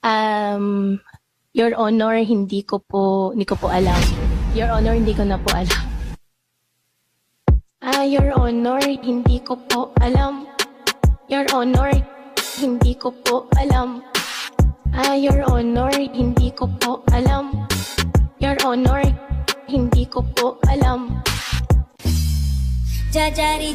Um, Your Honor, hindi ko po alam. Your Honor, hindi ko na po alam. Your Honor, hindi ko po alam. Your Honor, hindi ko po alam. Your Honor, hindi ko po alam. Your Honor, hindi ko po alam. Jajari